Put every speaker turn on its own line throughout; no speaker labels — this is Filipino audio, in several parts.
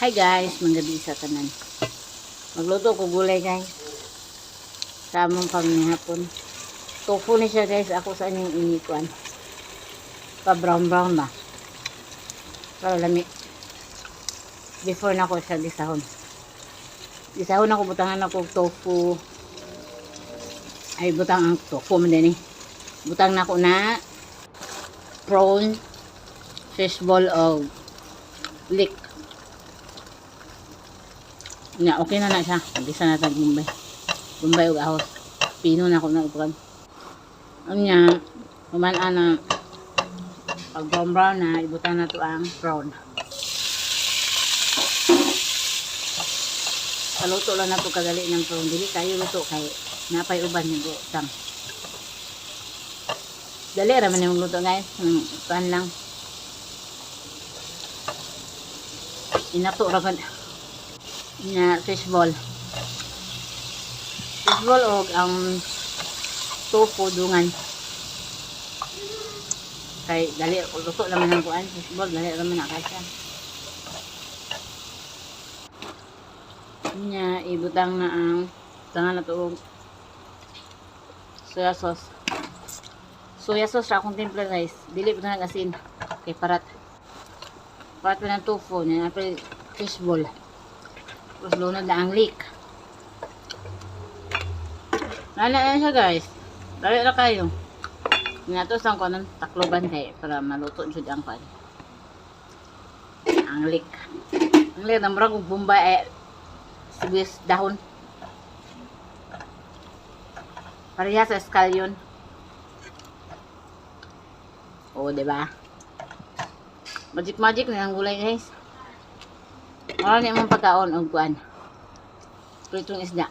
Hi guys, manggabi sa tanan. Magluto ko gulay guys. Sa among panghapon. Tofu ni siya guys. Ako sa inyong inikuan. Pa brown ba? Para lami. Before na ko siya disahon. Disahon ako, butangan ako tofu. Ay butang ang tofu man din eh. Butang na ko na prawn, fishball o leek. Nga, okay na siya. Gisa na tag Bombay. Bombay o ahos. Pino na ako na upukan. Ang nga, kumaan na pag brown na, ibutan na to ang prawn. Paluto lang na to kadali ng prawn. Dili kayo luto kay napay uban yung butang. Dali raman yung luto guys. Pan lang. Inato raman. Nga fishball. Fishball o ang tofu dungan. Kay dali luto naman ang kuan fishball, dali naman na kasya. Nya ibutang na ang tangan na to soya sauce. Soya sauce ra akong timpla guys. Dili pa na asin kay parat. Parat pa ng tofu nya apil fishball. Tapos lunod na ang leek. Nala siya guys. Dali na kayo. Nga to sang ko ng takloban kay para maluto jud ang pan. Ang leek. Ang leek na murag og Bombay ay sibuyas dahon. Pareha sa escallion. O, diba? Magic na ang gulay guys. Wala na yung pagkaon o kuan. Pritong isda.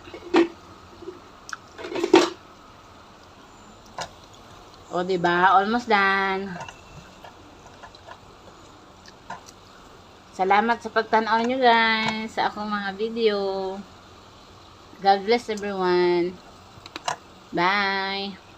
O, diba? Almost done. Salamat sa pagtanaw nyo guys sa akong mga video. God bless everyone. Bye.